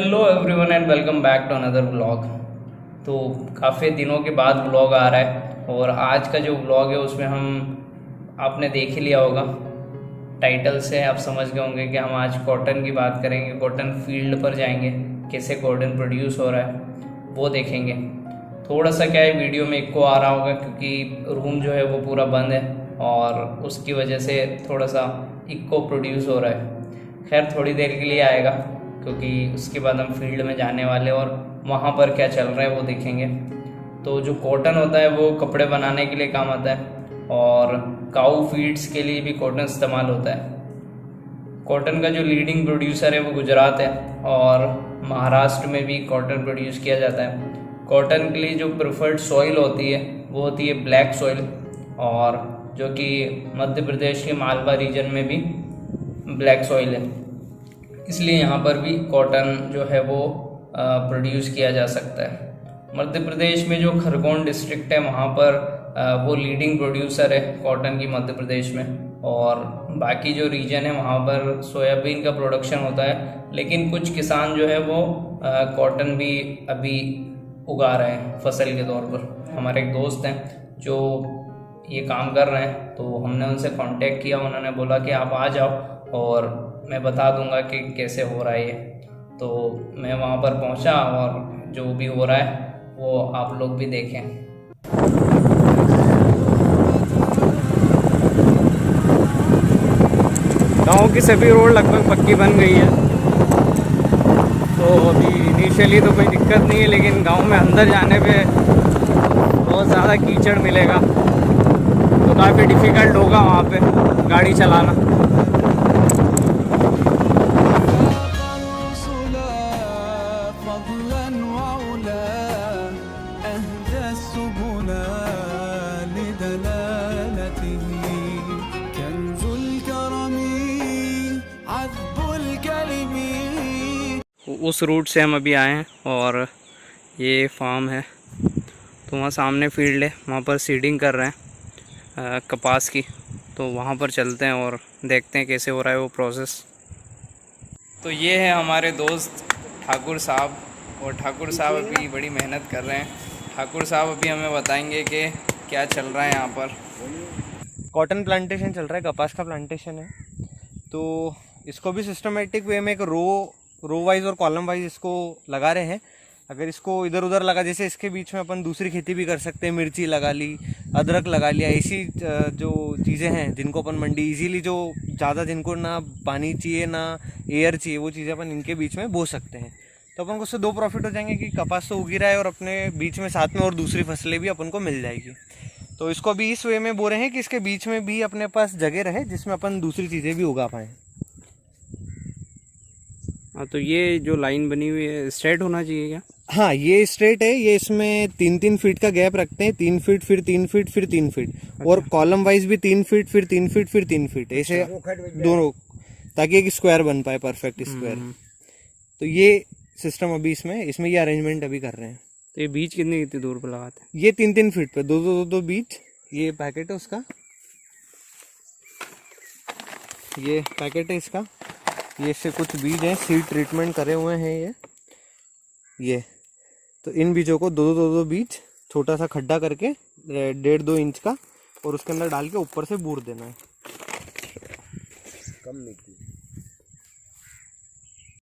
Hello everyone and welcome back to another vlog. तो काफ़ी दिनों के बाद व्लॉग आ रहा है और आज का जो व्लॉग है उसमें हम आपने देख ही लिया होगा, टाइटल से आप समझ गए होंगे कि हम आज कॉटन की बात करेंगे। कॉटन फील्ड पर जाएंगे, कैसे कॉटन प्रोड्यूस हो रहा है वो देखेंगे। थोड़ा सा क्या है, वीडियो में इको आ रहा होगा क्योंकि रूम जो है वो पूरा बंद है और उसकी वजह से थोड़ा सा इको प्रोड्यूस हो रहा है। खैर थोड़ी देर के लिए आएगा क्योंकि उसके बाद हम फील्ड में जाने वाले और वहाँ पर क्या चल रहा है वो देखेंगे। तो जो कॉटन होता है वो कपड़े बनाने के लिए काम आता है और काऊ फीड्स के लिए भी कॉटन इस्तेमाल होता है। कॉटन का जो लीडिंग प्रोड्यूसर है वो गुजरात है और महाराष्ट्र में भी कॉटन प्रोड्यूस किया जाता है। कॉटन के लिए जो प्रेफर्ड सॉइल होती है वो होती है ब्लैक सॉइल, और जो कि मध्य प्रदेश के मालवा रीजन में भी ब्लैक सॉइल है, इसलिए यहाँ पर भी कॉटन जो है वो प्रोड्यूस किया जा सकता है। मध्य प्रदेश में जो खरगोन डिस्ट्रिक्ट है वहाँ पर वो लीडिंग प्रोड्यूसर है कॉटन की मध्य प्रदेश में, और बाकी जो रीजन है वहाँ पर सोयाबीन का प्रोडक्शन होता है। लेकिन कुछ किसान जो है वो कॉटन भी अभी उगा रहे हैं फसल के तौर पर। हमारे एक दोस्त हैं जो ये काम कर रहे हैं, तो हमने उनसे कांटेक्ट किया। उन्होंने बोला कि आप आ जाओ और मैं बता दूंगा कि कैसे हो रहा है ये। तो मैं वहाँ पर पहुँचा और जो भी हो रहा है वो आप लोग भी देखें। गांव की सभी रोड लगभग पक्की बन गई है, तो अभी इनिशियली तो कोई दिक्कत नहीं है, लेकिन गांव में अंदर जाने पे बहुत ज़्यादा कीचड़ मिलेगा, तो काफ़ी डिफ़िकल्ट होगा वहाँ पे गाड़ी चलाना। उस रूट से हम अभी आए हैं और ये फार्म है, तो वहाँ सामने फील्ड है, वहाँ पर सीडिंग कर रहे हैं कपास की। तो वहाँ पर चलते हैं और देखते हैं कैसे हो रहा है वो प्रोसेस। तो ये है हमारे दोस्त ठाकुर साहब, और ठाकुर साहब अभी बड़ी मेहनत कर रहे हैं। ठाकुर साहब अभी हमें बताएंगे कि क्या चल रहा है यहाँ पर। कॉटन प्लांटेशन चल रहा है, कपास का प्लांटेशन है। तो इसको भी सिस्टमेटिक वे में एक रो वाइज और कॉलम वाइज इसको लगा रहे हैं। अगर इसको इधर उधर लगा, जैसे इसके बीच में अपन दूसरी खेती भी कर सकते हैं, मिर्ची लगा ली, अदरक लगा लिया, ऐसी जो चीज़ें हैं जिनको अपन मंडी इजीली, जो ज़्यादा जिनको ना पानी चाहिए ना एयर चाहिए, वो चीज़ें अपन इनके बीच में बो सकते हैं। तो अपन को उससे दो प्रॉफिट हो जाएंगे कि कपास तो उगी रहा है और अपने बीच में साथ में और दूसरी फसलें भी अपन को मिल जाएगी। तो इसको अभी इस वे में बो रहे हैं कि इसके बीच में भी अपने पास जगह रहे जिसमें अपन दूसरी चीज़ें भी उगा पाएँ। हाँ, तो ये जो लाइन बनी हुई है स्ट्रेट होना चाहिए क्या? हाँ, ये स्ट्रेट है। ये इसमें 3-3 फीट का गैप रखते हैं, 3 फीट फिर 3 फीट फिर 3 फीट। अच्छा। और कॉलम वाइज भी 3 फीट फिर 3 फीट फिर 3 फीट, ऐसे दोनों, ताकि एक स्क्वायर बन पाए, परफेक्ट स्क्वायर। तो ये सिस्टम अभी इसमें ये अरेंजमेंट अभी कर रहे हैं। तो ये बीज कितनी दूर पर लगाते हैं? ये 3-3 फीट पे दो बीज। ये पैकेट है उसका, ये पैकेट है इसका। ये से कुछ बीज हैं, सीड ट्रीटमेंट करे हुए हैं ये। तो इन बीजों को दो बीज छोटा सा खड्डा करके 1.5-2 इंच का, और उसके अंदर डाल के ऊपर से बूर देना है। कम मिट्टी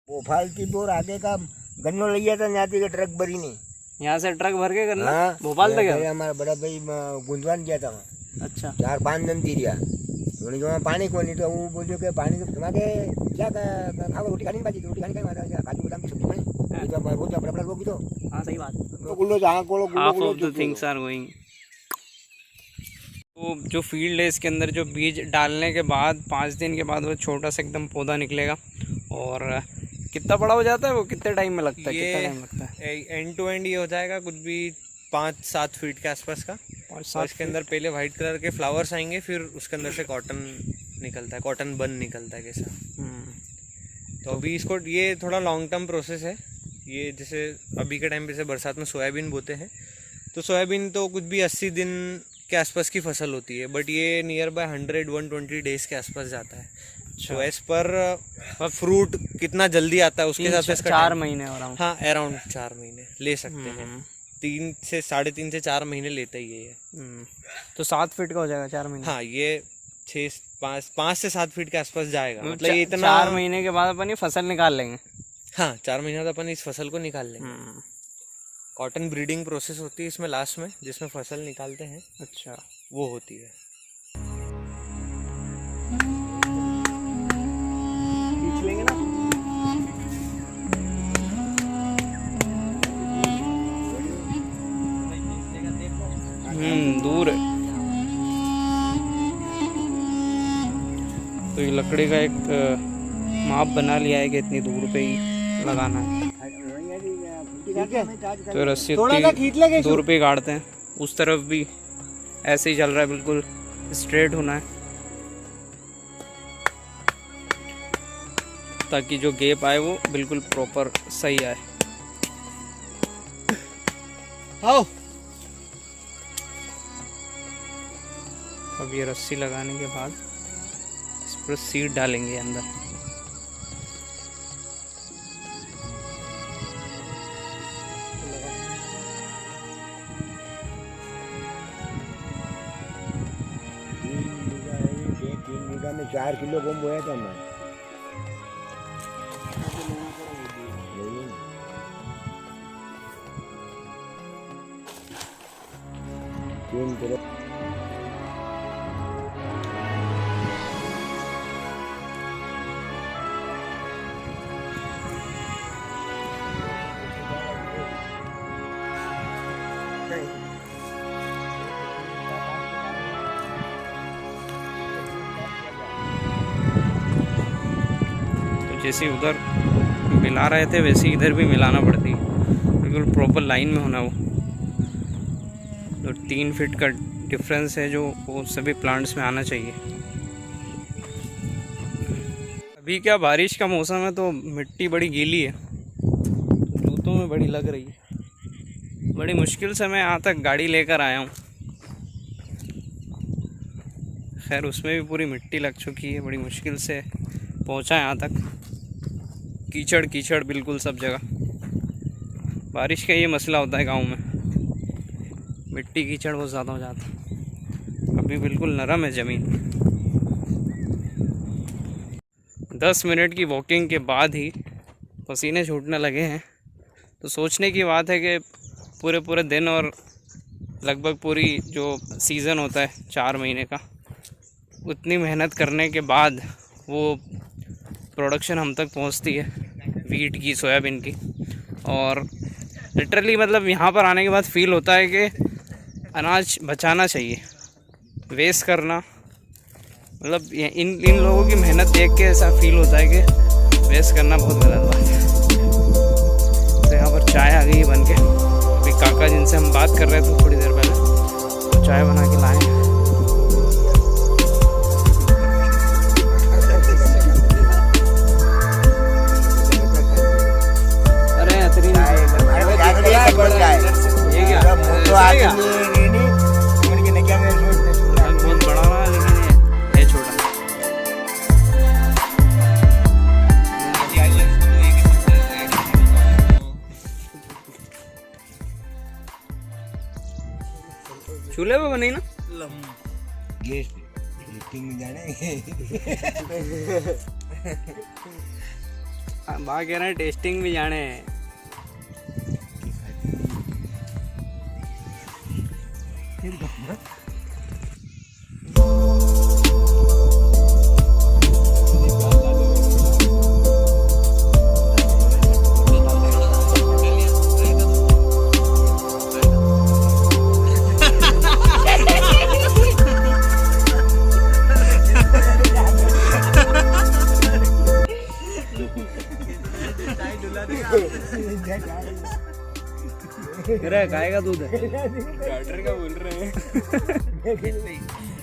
भोपाल की बोर आगे का गन्नो लिया था, जाती के ट्रक भरी नहीं, यहाँ से ट्रक भर के करना। हाँ, भोपाल तक है। हमारा बड़ा भाई गुंजवान गया था वहाँ। अच्छा। 4-5 दिन तीरिया पानी को नहीं, तो वो बोलियो कि पानी तो तुम्हारे क्या खाओ, रोटी खानी बाजी, रोटी खानी काजू बादाम की सब्जी बने तो रोज बड़ा रोगी। तो हाँ सही बात। तो गुल्लो जहाँ को half of the things are going. तो जो फील्ड है इसके अंदर जो बीज डालने के बाद 5 दिन के बाद वो छोटा सा एकदम पौधा निकलेगा। और कितना बड़ा हो जाता है वो, कितने टाइम में लगता है? कितना टाइम लगता है? एंड टू एंड ये हो जाएगा कुछ भी 5-7 फीट के आसपास का। और इसके अंदर पहले वाइट कलर के फ्लावर्स आएंगे, फिर उसके अंदर से कॉटन निकलता है, कॉटन बन निकलता है कैसा। तो अभी इसको, ये थोड़ा लॉन्ग टर्म प्रोसेस है। ये जैसे अभी के टाइम पे से बरसात में सोयाबीन बोते हैं, तो सोयाबीन तो कुछ भी 80 दिन के आसपास की फसल होती है, बट ये नियर बाय 100-120 डेज के आसपास जाता है। तो एज पर फ्रूट कितना जल्दी आता है उसके हिसाब से इसका 4 महीने अराउंड। हाँ अराउंड 4 महीने ले सकते हैं। 3 से 3.5 से 4 महीने लेता ही है ये। तो 7 फीट का हो जाएगा 4 महीने। हाँ ये 5 से 7 फीट के आसपास जाएगा। मतलब ये इतना 4 महीने के बाद अपन ये फसल निकाल लेंगे। हाँ 4 महीने बाद अपन इस फसल को निकाल लेंगे। कॉटन ब्रीडिंग प्रोसेस होती है इसमें लास्ट में, जिसमें फसल निकालते हैं। अच्छा, वो होती है। खींच लेंगे ना। दूर है तो ये लकड़ी का एक माप बना लिया है कि इतनी दूर पे ही लगाना है। तो रस्सी इतनी दूर पे ही गाड़ते हैं। उस तरफ भी ऐसे ही चल रहा है, बिल्कुल स्ट्रेट होना है ताकि जो गैप आए वो बिल्कुल प्रॉपर सही आए। आओ अब ये रस्सी लगाने के बाद इस पर सीड डालेंगे अंदर। तीन बीघा में 4 किलो गम बोया था मैं। तीन किलो जैसे उधर मिला रहे थे वैसे इधर भी मिलाना पड़ती है, बिल्कुल प्रॉपर लाइन में होना। वो तो 3 फीट का डिफरेंस है जो वो सभी प्लांट्स में आना चाहिए। अभी क्या बारिश का मौसम है तो मिट्टी बड़ी गीली है, जूतों में बड़ी लग रही है। बड़ी मुश्किल से मैं यहाँ तक गाड़ी लेकर आया हूँ। खैर उसमें भी पूरी मिट्टी लग चुकी है, बड़ी मुश्किल से पहुँचा यहाँ तक। कीचड़ कीचड़ बिल्कुल सब जगह। बारिश का ये मसला होता है गांव में, मिट्टी कीचड़ बहुत ज़्यादा हो जाता है। अभी बिल्कुल नरम है ज़मीन। 10 मिनट की वॉकिंग के बाद ही पसीने छूटने लगे हैं। तो सोचने की बात है कि पूरे दिन और लगभग पूरी जो सीज़न होता है 4 महीने का, उतनी मेहनत करने के बाद वो प्रोडक्शन हम तक पहुंचती है वीट की, सोयाबीन की। और लिटरली मतलब यहाँ पर आने के बाद फील होता है कि अनाज बचाना चाहिए, वेस्ट करना मतलब इन लोगों की मेहनत देख के ऐसा फील होता है कि वेस्ट करना बहुत गलत बात है। तो यहाँ पर चाय आ गई बन के। अभी काका जिनसे हम बात कर रहे थे थोड़ी देर पहले, तो चाय बना के लाए। बहुत बड़ा रहा लेकिन ये छोटा। चूल्हे पे बनी ना गैस लिफ्टिंग में जाने बा कह रहे हैं टेस्टिंग भी जाने हैं। गाय का दूध है, डॉक्टर का बोल रहे हैं।